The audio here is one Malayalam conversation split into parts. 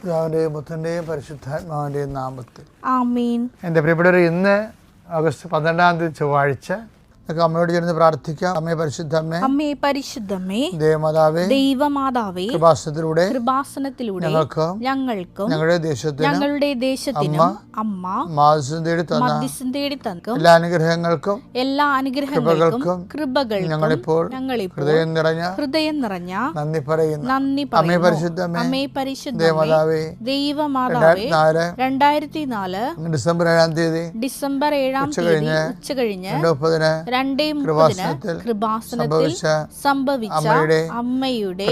പിതാവിൻ്റെയും പുത്രൻ്റെയും പരിശുദ്ധാത്മാവിൻ്റെയും നാമത്തിൽ ആമേൻ. എൻ്റെ പ്രിയപ്പെട്ടവർ, ഇന്ന് ഓഗസ്റ്റ് 12 ചൊവ്വാഴ്ച. നമുക്ക് അമ്മയോട് ചേർന്ന് പ്രാർത്ഥിക്കാം. അമ്മേ പരിശുദ്ധമ്മേ, അമ്മേ പരിശുദ്ധമ്മേ, ദേവമാതാവേ, ദൈവമാതാവേ, കൃപാസനത്തിലൂടെ ഞങ്ങൾക്കും ഞങ്ങളുടെ ദേശത്തിനും അമ്മ മാധ്യസ്ഥം തേടി തന്ന എല്ലാ അനുഗ്രഹങ്ങൾക്കും കൃപകൾക്കും ഞങ്ങളിപ്പോൾ ഹൃദയം നിറഞ്ഞ നന്ദി പറയുന്നു. അമ്മേ പരിശുദ്ധമ്മേ, ദേവമാതാവേ, 2004 ഡിസംബർ 7 ഉച്ചകഴിഞ്ഞ് 2:30 കൃപാസനത്തിൽ സംഭവിച്ച അമ്മയുടെ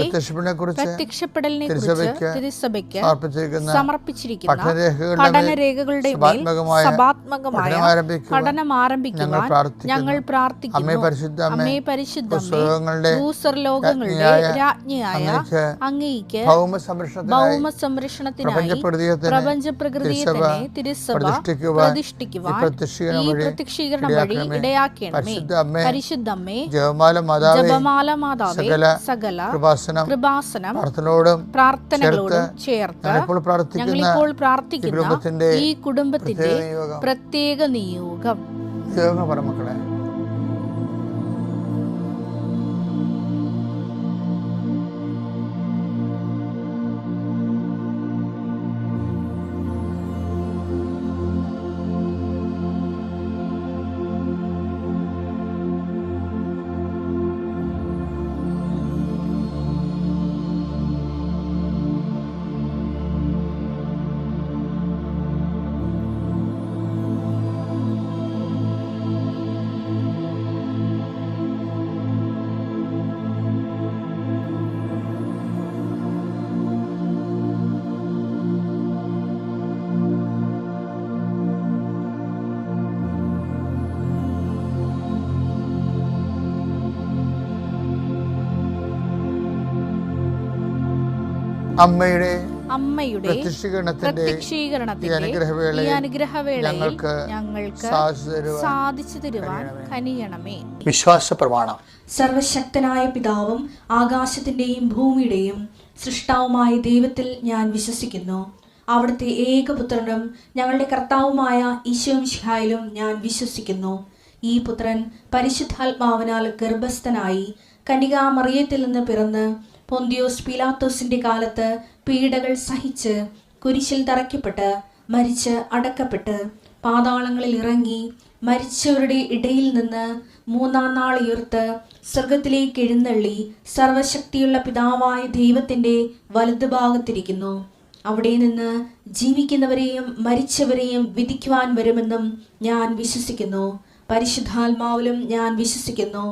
പ്രത്യക്ഷപ്പെടലിനെ കുറിച്ച് തിരുസഭയ്ക്ക് സമർപ്പിച്ചിരിക്കുന്ന പഠനരേഖകളുടെ മേൽ സഭാത്മകമായ പഠനം ആരംഭിക്കുവാൻ ഞങ്ങൾ പ്രാർത്ഥിക്കുന്നു. അമ്മേ പരിശുദ്ധമ്മേ, ഭൂസ്വർലോകങ്ങളുടെ രാജ്ഞിയായ അങ്ങേയ്ക്ക് ഭൗമസംരക്ഷണത്തിനായി പ്രപഞ്ചപ്രകൃതിയെ തന്നെ തിരുസഭ പ്രതിഷ്ഠിക്കുവാൻ ഈ പ്രത്യക്ഷീകരണം വഴി ഇടയാക്കണമേ. പരിശുദ്ധമ്മേ, ജപമാല മാതാവേ, സകല കൃപാസനം പ്രാർത്ഥനകളോടും ചേർത്ത് ഞങ്ങളിപ്പോൾ പ്രാർത്ഥിക്കുന്ന ഈ കുടുംബത്തിന്റെ പ്രത്യേക നിയോഗം. മക്കളെ, അമ്മയുടെ പ്രത്യക്ഷീകരണത്തിന്റെ ഈ അനുഗ്രഹവേളയിൽ ഞങ്ങൾക്ക് സാധിച്ചു തരുവാൻ കനിയണമേ. വിശ്വാസ പ്രമാണം. സർവശക്തനായ പിതാവും ആകാശത്തിന്റെയും ഭൂമിയുടെയും സൃഷ്ടാവുമായ ദൈവത്തിൽ ഞാൻ വിശ്വസിക്കുന്നു. അവിടുത്തെ ഏകപുത്രനും ഞങ്ങളുടെ കർത്താവുമായ ഈശോമിശിഹായിലും ഞാൻ വിശ്വസിക്കുന്നു. ഈ പുത്രൻ പരിശുദ്ധാത്മാവിനാൽ ഗർഭസ്ഥനായി കന്യകാമറിയത്തിൽ നിന്ന് പിറന്ന് പൊന്തിയോസ് പീലാത്തോസിന്റെ കാലത്ത് പീഡകൾ സഹിച്ച് കുരിശിൽ തറയ്ക്കപ്പെട്ട് മരിച്ച് അടക്കപ്പെട്ട് പാതാളങ്ങളിൽ ഇറങ്ങി മരിച്ചവരുടെ ഇടയിൽ നിന്ന് 3-ാം നാൾ ഉയർത്ത് സ്വർഗത്തിലേക്ക് എഴുന്നള്ളി സർവശക്തിയുള്ള പിതാവായ ദൈവത്തിന്റെ വലതുഭാഗത്തിരിക്കുന്നു. അവിടെ നിന്ന് ജീവിക്കുന്നവരെയും മരിച്ചവരെയും വിധിക്കുവാൻ വരുമെന്നും ഞാൻ വിശ്വസിക്കുന്നു. പരിശുദ്ധാത്മാവിലും ഞാൻ വിശ്വസിക്കുന്നു.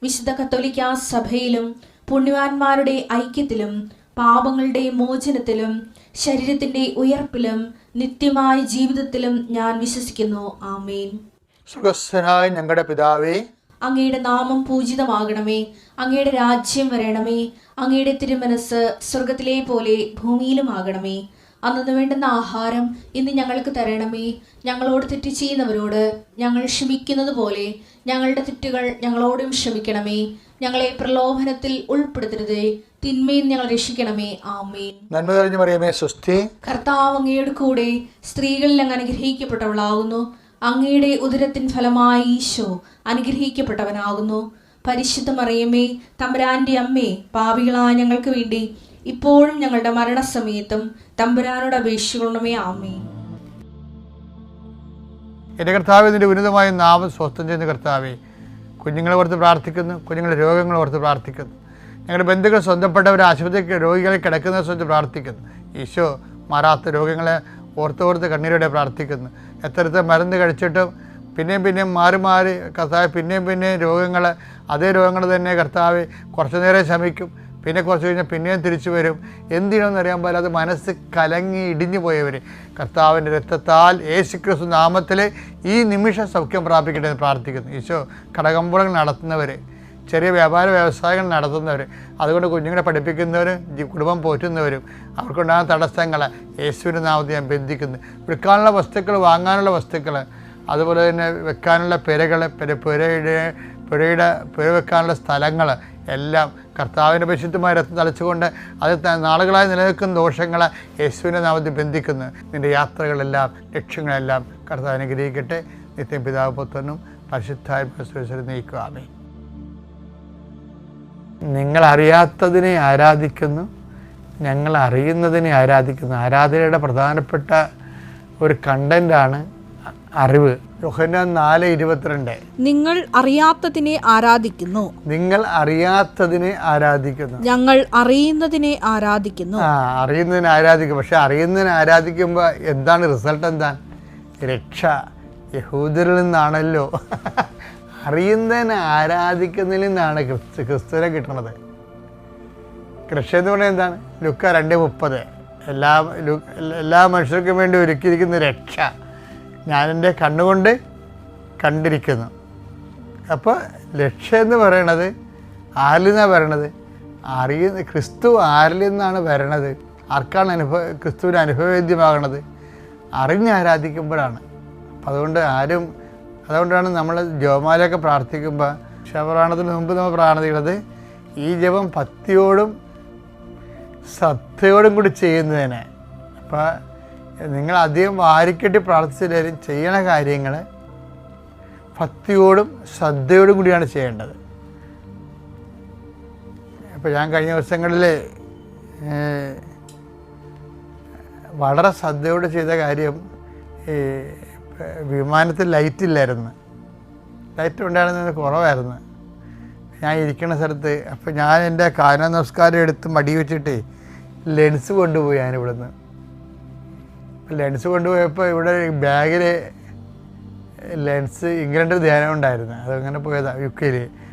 വിശുദ്ധ കത്തോലിക്കാ സഭയിലും പുണ്യവാന്മാരുടെ ഐക്യത്തിലും പാപങ്ങളുടെ മോചനത്തിലും ശരീരത്തിന്റെ ഉയർപ്പിലും നിത്യമായ ജീവിതത്തിലും ഞാൻ വിശ്വസിക്കുന്നു. ആമേൻ. സുഖസ്ഥനായ ഞങ്ങളുടെ പിതാവേ, അങ്ങയുടെ നാമം പൂജിതമാകണമേ. അങ്ങയുടെ രാജ്യം വരണമേ. അങ്ങയുടെ തിരുമനസ് സ്വർഗത്തിലെ പോലെ ഭൂമിയിലുമാകണമേ. അന്നു വേണ്ടുന്ന ആഹാരം ഇന്ന് ഞങ്ങൾക്ക് തരണമേ. ഞങ്ങളോട് തെറ്റ് ചെയ്യുന്നവരോട് ഞങ്ങൾ ക്ഷമിക്കുന്നത് പോലെ ഞങ്ങളുടെ തെറ്റുകൾ ഞങ്ങളോടും ക്ഷമിക്കണമേ. ഞങ്ങളെ പ്രലോഭനത്തിൽ ഉൾപ്പെടുത്തരുതേ, തിന്മയിൽ ഞങ്ങൾ രക്ഷിക്കണമേ. ആമേൻ. നന്മ നിറഞ്ഞ മറിയമേ, സ്വസ്തി. കർത്താവ് അങ്ങയുടെ കൂടെ സ്ത്രീകളിൽ അങ്ങ് അനുഗ്രഹിക്കപ്പെട്ടവളാകുന്നു. അങ്ങയുടെ ഉദരത്തിൻ ഫലമായി ഈശോ അനുഗ്രഹിക്കപ്പെട്ടവനാകുന്നു. പരിശുദ്ധ മറിയമേ, തമ്പുരാന്റെ അമ്മേ, പാപികളായ ഞങ്ങൾക്ക് വേണ്ടി ഇപ്പോഴും ഞങ്ങളുടെ മരണസമയത്തും തമ്പുരാനോട് അപേക്ഷിക്കണമേ. ആമേൻ. എൻ്റെ കർത്താവേ, ഇതിൻ്റെ ഉന്നതമായ നാമം സ്വസ്ഥം ചെയ്യുന്ന കർത്താവേ, കുഞ്ഞുങ്ങളെ ഓർത്ത് പ്രാർത്ഥിക്കുന്നു, കുഞ്ഞുങ്ങളുടെ രോഗങ്ങളെ ഓർത്ത് പ്രാർത്ഥിക്കുന്നു, ഞങ്ങളുടെ ബന്ധുക്കൾ സ്വന്തപ്പെട്ടവർ ആശുപത്രിക്ക് രോഗികളെ കിടക്കുന്ന സ്വന്തം പ്രാർത്ഥിക്കുന്നു. ഈശോ മാറാത്ത രോഗങ്ങളെ ഓർത്തോർത്ത് കണ്ണീരോടെ പ്രാർത്ഥിക്കുന്നു. എത്തരത്തെ മരുന്ന് കഴിച്ചിട്ടും പിന്നെയും മാറി കർത്താവ് പിന്നെയും രോഗങ്ങൾ, അതേ രോഗങ്ങൾ തന്നെ കർത്താവ് കുറച്ചു നേരം ശമിക്കും, പിന്നെ കുറച്ച് കഴിഞ്ഞാൽ പിന്നെയും തിരിച്ചു വരും. എന്തിനാണെന്ന് അറിയാൻ പാടില്ലാതെ മനസ്സ് കലങ്ങി ഇടിഞ്ഞു പോയവർ കർത്താവിൻ്റെ രക്തത്താൽ യേശുക്രിസ്തു നാമത്തിൽ ഈ നിമിഷം സൗഖ്യം പ്രാപിക്കട്ടെ എന്ന് പ്രാർത്ഥിക്കുന്നു. ഈശോ കടകമ്പോളങ്ങൾ നടത്തുന്നവർ, ചെറിയ വ്യവസായങ്ങൾ നടത്തുന്നവർ, അതുകൊണ്ട് കുഞ്ഞുങ്ങളെ പഠിപ്പിക്കുന്നവരും കുടുംബം പോറ്റുന്നവരും അവർക്കുണ്ടാകുന്ന തടസ്സങ്ങൾ യേശുവിൻ്റെ നാമത്തിൽ ഞാൻ ബന്ധിക്കുന്നു. വിൽക്കാനുള്ള വസ്തുക്കൾ, വാങ്ങാനുള്ള വസ്തുക്കൾ, അതുപോലെ തന്നെ വെക്കാനുള്ള പുരകൾ, പുരയുടെ പുര വെക്കാനുള്ള സ്ഥലങ്ങൾ എല്ലാം കർത്താവിൻ്റെ പരിശുദ്ധമായ രക്തം തളിച്ചുകൊണ്ട് അത് നാളുകളായി നിലനിൽക്കുന്ന ദോഷങ്ങളെ യേശുവിൻ്റെ നാമത്തിൽ ബന്ധിക്കുന്നു. നിൻ്റെ യാത്രകളെല്ലാം ലക്ഷ്യങ്ങളെല്ലാം കർത്താവ് അനുഗ്രഹിക്കട്ടെ. നിത്യം പിതാവ് പുത്രനും പരിശുദ്ധാത്മാവിനെ നയിക്കുക. ആമേൻ. നിങ്ങൾ അറിയാത്തതിനെ ആരാധിക്കുന്നു, ഞങ്ങൾ അറിയുന്നതിനെ ആരാധിക്കുന്നു. ആരാധനയുടെ പ്രധാനപ്പെട്ട ഒരു കണ്ടൻ്റാണ് അറിവ്. യോഹന്നാൻ 4:22 നിങ്ങൾ അറിയാത്തതിനെ ആരാധിക്കുന്നു, നിങ്ങൾ അറിയാത്തതിനെ ആരാധിക്കുന്നു, ഞങ്ങൾ അറിയുന്നതിനെ ആരാധിക്കുന്നു. അറിയുന്നതിനെ ആരാധിക്കും. പക്ഷെ അറിയുന്നതിനെ ആരാധിക്കുമ്പോൾ എന്താണ് റിസൾട്ട്? എന്താണ്? രക്ഷ യഹൂദരിൽ നിന്നാണല്ലോ. അറിയുന്നതിനെ ആരാധിക്കുന്നതിൽ നിന്നാണ് ക്രിസ്തുവിനെ കിട്ടുന്നത്. രക്ഷ എന്ന് പറഞ്ഞാൽ എന്താണ്? ലൂക്ക 2:30 എല്ലാ മനുഷ്യർക്കും വേണ്ടി ഒരുക്കിയിരിക്കുന്ന രക്ഷ ഞാനെൻ്റെ കണ്ണുകൊണ്ട് കണ്ടിരിക്കുന്നു. അപ്പോൾ രക്ഷ എന്ന് പറയണത് ആരിൽ നിന്നാണ് വരണത്? ക്രിസ്തു ആരിൽ നിന്നാണ് വരണത്? ആർക്കാണ് ക്രിസ്തുവിന് അനുഭവവേദ്യമാകണത്? അറിഞ്ഞ് ആരാധിക്കുമ്പോഴാണ്. അപ്പം അതുകൊണ്ടാണ് നമ്മൾ ജപമാലയൊക്കെ പ്രാർത്ഥിക്കുമ്പോൾ ശവപ്രാണത്തിന് മുമ്പ് നമ്മൾ പ്രാർത്ഥിക്കുന്നത് ഈ ജപം ഭക്തിയോടും ശ്രദ്ധയോടും കൂടി ചെയ്യുന്നതിന്. അപ്പോൾ നിങ്ങൾ അധികം വാരിക്കെട്ടി പ്രാർത്ഥിച്ചില്ലാലും ചെയ്യണ കാര്യങ്ങൾ ഭക്തിയോടും ശ്രദ്ധയോടും കൂടിയാണ് ചെയ്യേണ്ടത്. ഇപ്പോൾ ഞാൻ കഴിഞ്ഞ ദിവസങ്ങളിൽ വളരെ ശ്രദ്ധയോട് ചെയ്ത കാര്യം, വിമാനത്തിൽ ലൈറ്റില്ലായിരുന്നു. ലൈറ്റ് ഉണ്ടായിരുന്നത് കുറവായിരുന്നു ഞാൻ ഇരിക്കുന്ന സ്ഥലത്ത്. അപ്പോൾ ഞാൻ എൻ്റെ കാന നമസ്കാരം എടുത്ത് മടി വെച്ചിട്ട് ലെൻസ് കൊണ്ടുപോയി. ഞാനിവിടുന്ന് ലെൻസ് കൊണ്ടുപോയപ്പോൾ ഇവിടെ ബാഗിൽ ലെൻസ് ഇംഗ്ലണ്ടിൽ ധ്യാനം ഉണ്ടായിരുന്നു. അതങ്ങനെ പോയതാണ് UK.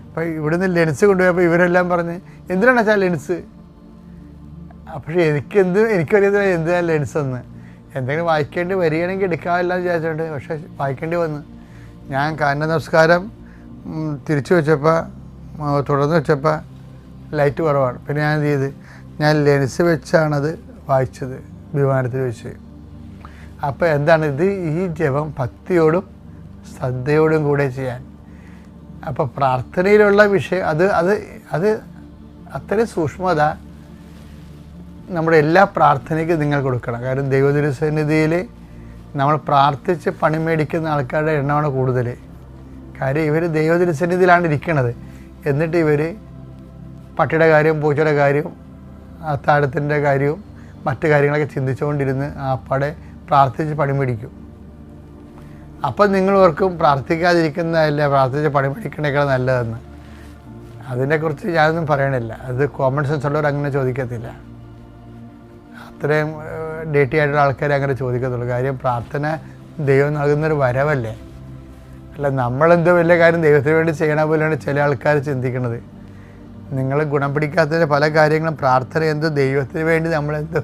അപ്പോൾ ഇവിടുന്ന് ലെൻസ് കൊണ്ടുപോയപ്പോൾ ഇവരെല്ലാം പറഞ്ഞ് എന്തിനാണ് വെച്ചാൽ ലെൻസ്? പക്ഷേ എനിക്കറിയാതെ എന്തിനാണ് ലെൻസ് എന്ന്. എന്തെങ്കിലും വായിക്കേണ്ടി വരികയാണെങ്കിൽ എടുക്കാമല്ല വിചാരിച്ചിട്ടുണ്ട്. പക്ഷേ വായിക്കേണ്ടി വന്നു. ഞാൻ കാന നമസ്കാരം തിരിച്ചു വെച്ചപ്പോൾ തുടർന്ന് വെച്ചപ്പോൾ ലൈറ്റ് കുറവാണ്. പിന്നെ ഞാൻ എന്ത് ചെയ്ത്, ഞാൻ ലെൻസ് വെച്ചാണത് വായിച്ചത് വിമാനത്തിൽ വെച്ച്. അപ്പോൾ എന്താണ് ഇത്? ഈ ജപം ഭക്തിയോടും ശ്രദ്ധയോടും കൂടെ ചെയ്യാൻ. അപ്പോൾ പ്രാർത്ഥനയിലുള്ള വിഷയം അത് അത്രയും സൂക്ഷ്മത നമ്മുടെ എല്ലാ പ്രാർത്ഥനയ്ക്കും നിങ്ങൾ കൊടുക്കണം. കാരണം ദൈവതിരുസന്നിധിയിൽ നമ്മൾ പ്രാർത്ഥിച്ച് പണി മേടിക്കുന്ന ആൾക്കാരുടെ എണ്ണമാണ് കൂടുതൽ. കാര്യം ഇവർ ദൈവതിരുസന്നിധിയിലാണ് ഇരിക്കുന്നത്. എന്നിട്ട് ഇവർ പട്ടിയുടെ കാര്യവും പൂച്ചയുടെ കാര്യവും അത്താഴത്തിൻ്റെ കാര്യവും മറ്റു കാര്യങ്ങളൊക്കെ ചിന്തിച്ചുകൊണ്ടിരുന്ന് ആപ്പാടെ പ്രാർത്ഥിച്ച് പണി മേടിക്കും. അപ്പം നിങ്ങൾ ഓർക്കും പ്രാർത്ഥിക്കാതിരിക്കുന്നതല്ല പ്രാർത്ഥിച്ച് പണി മേടിക്കണേക്കാൾ നല്ലതെന്ന്. അതിനെക്കുറിച്ച് ഞാനൊന്നും പറയണില്ല. അത് കോമൺ സെൻസ് ഉള്ളവർ അങ്ങനെ ചോദിക്കത്തില്ല. അത്രയും ഡേറ്റി ആയിട്ടുള്ള ആൾക്കാർ അങ്ങനെ ചോദിക്കത്തുള്ളൂ. കാര്യം പ്രാർത്ഥന ദൈവം നൽകുന്നൊരു വരവല്ലേ. അല്ല നമ്മളെന്തോ വലിയ കാര്യം ദൈവത്തിന് വേണ്ടി ചെയ്യണ പോലെയാണ് ചില ആൾക്കാർ ചിന്തിക്കുന്നത്. നിങ്ങൾ ഗുണം പിടിക്കാത്തതിൻ്റെ പല കാര്യങ്ങളും പ്രാർത്ഥന എന്തോ ദൈവത്തിന് വേണ്ടി നമ്മളെന്തോ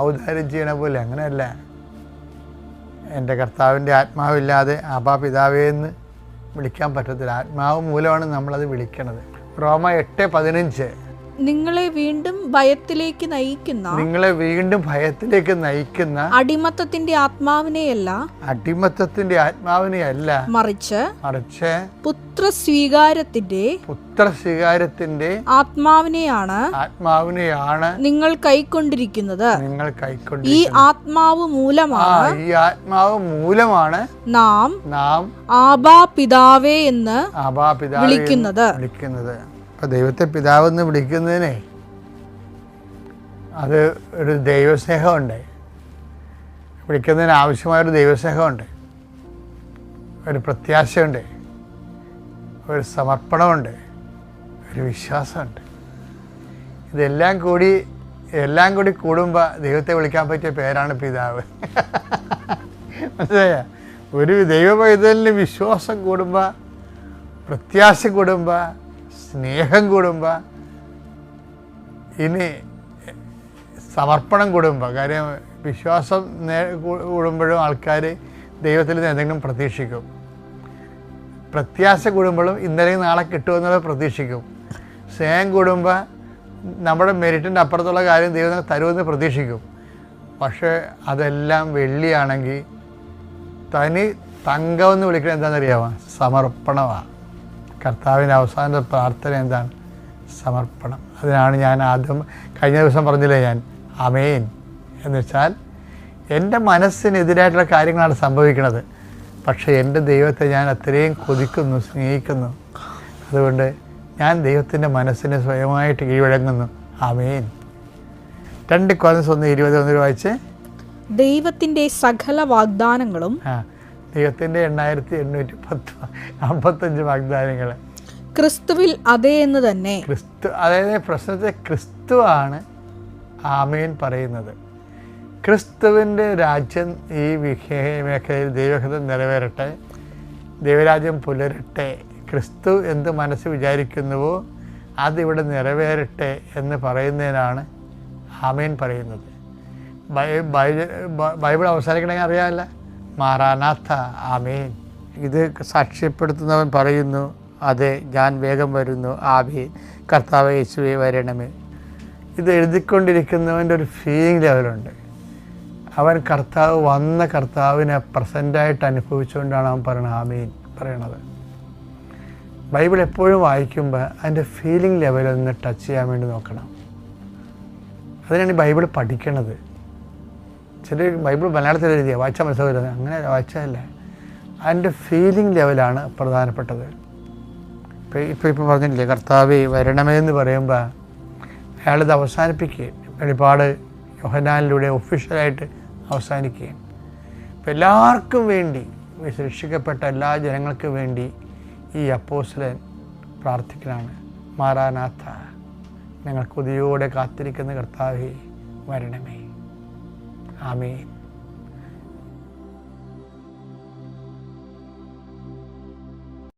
ഔദാര്യം ചെയ്യണ പോലെ. അങ്ങനെയല്ല. എൻ്റെ കർത്താവിൻ്റെ ആത്മാവില്ലാതെ ആബാ പിതാവേ എന്ന് വിളിക്കാൻ പറ്റത്തില്ല. ആത്മാവ് മൂലമാണ് നമ്മളത് വിളിക്കണത്. റോമ 8:15 നിങ്ങളെ വീണ്ടും ഭയത്തിലേക്ക് നയിക്കുന്ന അടിമത്തത്തിന്റെ ആത്മാവിനെയല്ല മറിച്ച് പുത്രസ്വീകാരത്തിന്റെ ആത്മാവിനെയാണ് നിങ്ങൾ കൈക്കൊണ്ടിരിക്കുന്നത്. ഈ ആത്മാവ് മൂലമാണ് നാം ആബാ പിതാവേ എന്ന് വിളിക്കുന്നത്. അപ്പം ദൈവത്തെ പിതാവെന്ന് വിളിക്കുന്നതിനെ അത് ഒരു ദൈവസ്നേഹമുണ്ട്. വിളിക്കുന്നതിന് ആവശ്യമായൊരു ദൈവസ്നേഹമുണ്ട്, ഒരു പ്രത്യാശയുണ്ട്, ഒരു സമർപ്പണമുണ്ട്, ഒരു വിശ്വാസമുണ്ട്. ഇതെല്ലാം കൂടി കൂടുമ്പോൾ ദൈവത്തെ വിളിക്കാൻ പറ്റിയ പേരാണ് പിതാവ്. മനസ്സിലായ? ഒരു ദൈവ പൈതലിന് വിശ്വാസം കൂടുമ്പോൾ, പ്രത്യാശ കൂടുമ്പോൾ, സ്നേഹം കൂടുമ്പോൾ, ഇനി സമർപ്പണം കൂടുമ്പോൾ. കാര്യം വിശ്വാസം കൂടുമ്പോഴും ആൾക്കാർ ദൈവത്തിൽ നിന്ന് എന്തെങ്കിലും പ്രതീക്ഷിക്കും. പ്രത്യാശ കൂടുമ്പോഴും ഇന്നലെ നാളെ കിട്ടുമെന്നുള്ള പ്രതീക്ഷിക്കും. സ്നേഹം കൂടുമ്പോൾ നമ്മുടെ മെരിറ്റിൻ്റെ അപ്പുറത്തുള്ള കാര്യം ദൈവം തരുമെന്ന് പ്രതീക്ഷിക്കും. പക്ഷേ അതെല്ലാം വെള്ളിയാണെങ്കിൽ തനി തങ്കമെന്ന് വിളിക്കുന്നത് എന്താണെന്നറിയാമോ? സമർപ്പണമാണ്. കർത്താവിൻ്റെ അവസാന പ്രാർത്ഥന എന്താണ്? സമർപ്പണം. അതിനാണ് ഞാൻ ആദ്യം കഴിഞ്ഞ ദിവസം പറഞ്ഞില്ലേ ഞാൻ ആമേൻ എന്ന് വെച്ചാൽ എൻ്റെ മനസ്സിനെതിരായിട്ടുള്ള കാര്യങ്ങളാണ് സംഭവിക്കുന്നത്. പക്ഷേ എൻ്റെ ദൈവത്തെ ഞാൻ അത്രയും കൊതിക്കുന്നു, സ്നേഹിക്കുന്നു. അതുകൊണ്ട് ഞാൻ ദൈവത്തിൻ്റെ മനസ്സിനെ സ്വയമായിട്ട് കീഴടങ്ങുന്നു. ആമേൻ. 2 കൊരിന്ത്യർ 1:20 വായിച്ച്. ദൈവത്തിൻ്റെ സകല വാഗ്ദാനങ്ങളും ദൈവത്തിൻ്റെ 8855 വാഗ്ദാനങ്ങൾ ക്രിസ്തുവിൽ അതേ എന്ന് തന്നെ. ക്രിസ്തു, അതായത് പ്രശ്നത്തെ ക്രിസ്തുവാണ് ആമേൻ പറയുന്നത്. ക്രിസ്തുവിൻ്റെ രാജ്യം ഈ മേഖലയിൽ ദൈവഹിതം നിറവേറട്ടെ, ദൈവരാജ്യം പുലരട്ടെ, ക്രിസ്തു എന്ത് മനസ്സ് വിചാരിക്കുന്നുവോ അതിവിടെ നിറവേറട്ടെ എന്ന് പറയുന്നതിനാണ് ആമേൻ പറയുന്നത്. ബൈബിൾ അവസാനിക്കണമെങ്കിൽ അറിയാമല്ല, മാറാനാഥ ആമേൻ. ഇത് സാക്ഷ്യപ്പെടുത്തുന്നവൻ പറയുന്നു, അതെ ഞാൻ വേഗം വരുന്നു, ആമേൻ, കർത്താവേ യേശുവേ വരണമേ. ഇത് എഴുതിക്കൊണ്ടിരിക്കുന്നവൻ്റെ ഒരു ഫീലിംഗ് ലെവലുണ്ട്. അവൻ കർത്താവിനെ പ്രസൻ്റായിട്ട് അനുഭവിച്ചുകൊണ്ടാണ് അവൻ പറയുന്നത് ആമേൻ പറയണത്. ബൈബിൾ എപ്പോഴും വായിക്കുമ്പോൾ അതിൻ്റെ ഫീലിംഗ് ലെവലൊന്ന് ടച്ച് ചെയ്യാൻ വേണ്ടി നോക്കണം. അതിനാണ് ഈ ബൈബിൾ പഠിക്കണത്. ചില ബൈബിൾ മലയാളത്തിൽ എഴുതിയ വായിച്ചാൽ മനസ്സിലാവില്ല, അങ്ങനെ വായിച്ചാലല്ല, അതിൻ്റെ ഫീലിംഗ് ലെവലാണ് പ്രധാനപ്പെട്ടത്. ഇപ്പോൾ പറഞ്ഞില്ലേ കർത്താവേ വരണമേ എന്ന് പറയുമ്പോൾ അയാളിത് അവസാനിപ്പിക്കുകയും വെളിപ്പാട് യോഹന്നാനിലൂടെ ഒഫീഷ്യലായിട്ട് അവസാനിക്കുകയും ഇപ്പം എല്ലാവർക്കും വേണ്ടി, രക്ഷിക്കപ്പെട്ട എല്ലാ ജനങ്ങൾക്കും വേണ്ടി ഈ അപ്പോസ്തലൻ പ്രാർത്ഥിക്കലാണ്, മാറാനാഥ, ഞങ്ങൾ കൊതിയോടെ കാത്തിരിക്കുന്ന കർത്താവേ വരണമേ. ആമേൻ.